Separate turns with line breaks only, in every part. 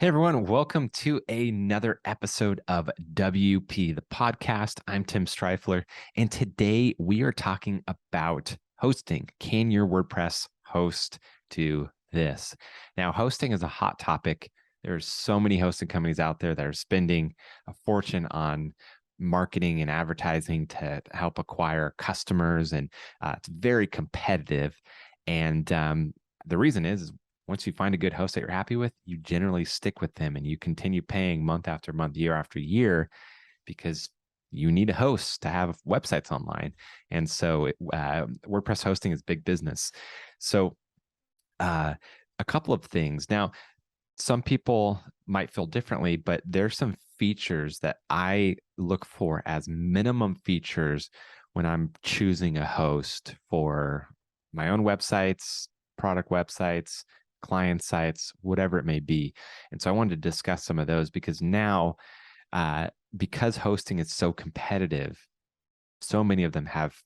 Hey everyone, welcome to another episode of WP, the podcast. I'm Tim Streifler, and today we are talking about hosting. Can your WordPress host to this? Now, hosting is a hot topic. There's so many hosting companies out there that are spending a fortune on marketing and advertising to help acquire customers, and it's very competitive. And the reason is once you find a good host that you're happy with, you generally stick with them and you continue paying month after month, year after year, because you need a host to have websites online. And so WordPress hosting is big business. So a couple of things. Now, some people might feel differently, but there's some features that I look for as minimum features when I'm choosing a host for my own websites, product websites, client sites, whatever it may be. And so I wanted to discuss some of those because now, because hosting is so competitive, so many of them have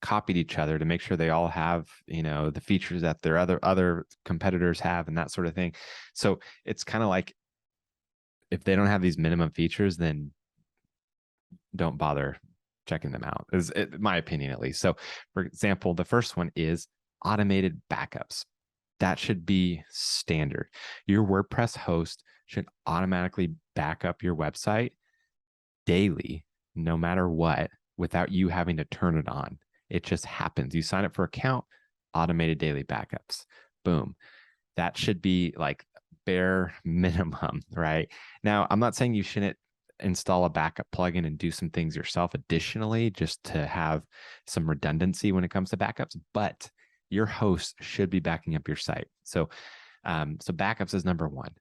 copied each other to make sure they all have, the features that their other competitors have and that sort of thing. So it's kind of like, if they don't have these minimum features, then don't bother checking them out, is my opinion, at least. So for example, the first one is automated backups. That should be standard. Your WordPress host should automatically back up your website daily, no matter what, without you having to turn it on. It just happens. You sign up for an account, automated daily backups. Boom. That should be like bare minimum, right? Now, I'm not saying you shouldn't install a backup plugin and do some things yourself additionally, just to have some redundancy when it comes to backups, but your host should be backing up your site. So backups is number one.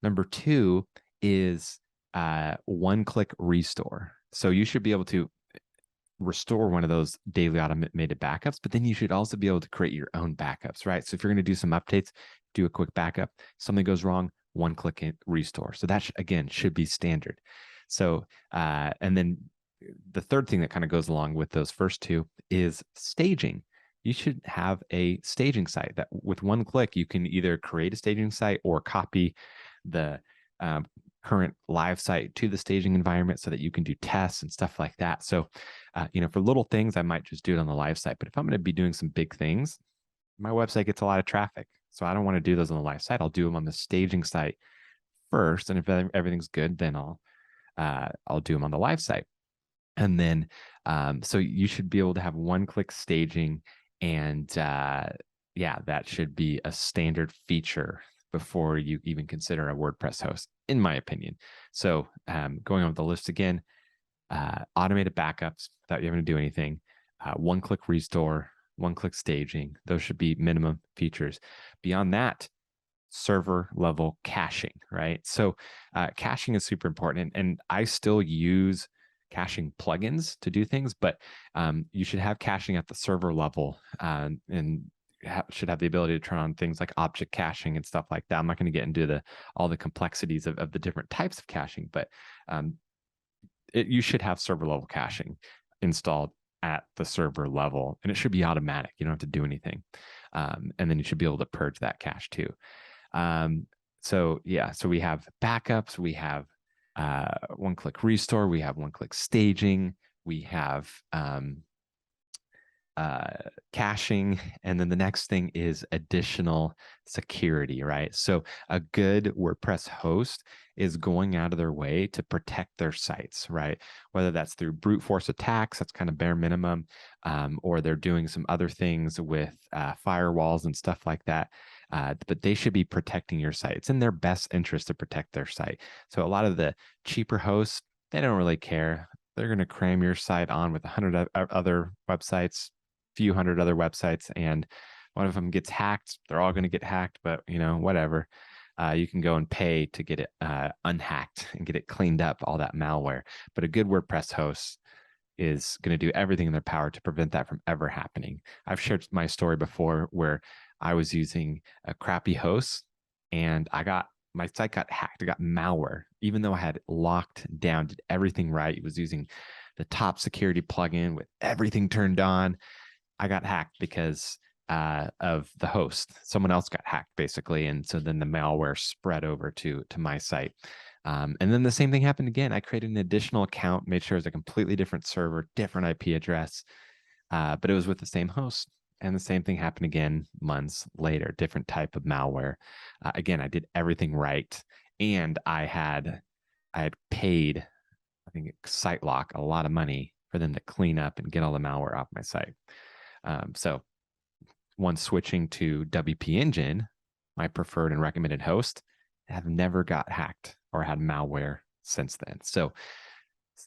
Number two is one-click restore. So you should be able to restore one of those daily automated backups, but then you should also be able to create your own backups, right? So if you're going to do some updates, do a quick backup. Something goes wrong, one-click restore. So that, again, should be standard. So, and then the third thing that kind of goes along with those first two is staging. You should have a staging site that with one click, you can either create a staging site or copy the current live site to the staging environment so that you can do tests and stuff like that. So, for little things, I might just do it on the live site. But if I'm going to be doing some big things, my website gets a lot of traffic. So I don't want to do those on the live site. I'll do them on the staging site first. And if everything's good, then I'll do them on the live site. And then, so you should be able to have one-click staging. And that should be a standard feature before you even consider a WordPress host, in my opinion. So going on the list again, automated backups without you having to do anything, one-click restore, one-click staging. Those should be minimum features. Beyond that, server level caching, right? So caching is super important. And I still use caching plugins to do things, but you should have caching at the server level and should have the ability to turn on things like object caching and stuff like that. I'm not going to get into all the complexities of the different types of caching, but you should have server level caching installed at the server level, and it should be automatic. You don't have to do anything. And then you should be able to purge that cache too. So we have backups, we have one-click restore, we have one-click staging, we have caching, and then the next thing is additional security, right? So a good WordPress host is going out of their way to protect their sites, right? Whether that's through brute force attacks, that's kind of bare minimum, or they're doing some other things with firewalls and stuff like that. But they should be protecting your site. It's in their best interest to protect their site. So a lot of the cheaper hosts, they don't really care. They're going to cram your site on with 100 other websites, few hundred other websites, and one of them gets hacked. They're all going to get hacked, but whatever. You can go and pay to get it unhacked and get it cleaned up, all that malware. But a good WordPress host is going to do everything in their power to prevent that from ever happening. I've shared my story before where I was using a crappy host and my site got hacked. I got malware, even though I had it locked down, did everything right. It was using the top security plugin with everything turned on. I got hacked because of the host. Someone else got hacked basically, and so then the malware spread over to my site. And then the same thing happened again. I created an additional account, made sure it was a completely different server, different IP address, but it was with the same host. And the same thing happened again months later, different type of malware. Again, I did everything right, and I had paid, I think, SiteLock a lot of money for them to clean up and get all the malware off my site. So once switching to WP Engine, my preferred and recommended host, have never got hacked or had malware since then. So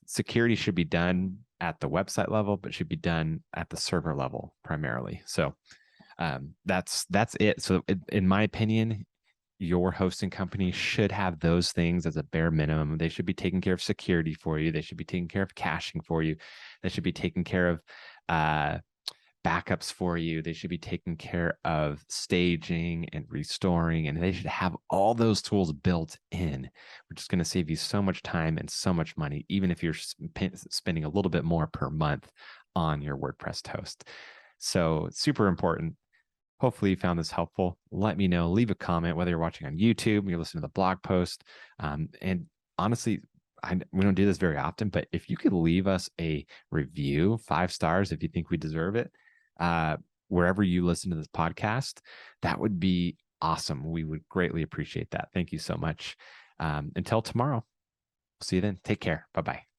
security should be done at the website level, but should be done at the server level primarily. So that's it. So in my opinion, your hosting company should have those things as a bare minimum. They should be taking care of security for you. They should be taking care of caching for you. They should be taking care of backups for you. They should be taking care of staging and restoring, and they should have all those tools built in, which is going to save you so much time and so much money, even if you're spending a little bit more per month on your WordPress host. So it's super important. Hopefully you found this helpful. Let me know. Leave a comment, whether you're watching on YouTube, you're listening to the blog post. And honestly, we don't do this very often, but if you could leave us a review, 5 stars, if you think we deserve it, wherever you listen to this podcast, that would be awesome. We would greatly appreciate that. Thank you so much. Until tomorrow, see you then. Take care. Bye-bye.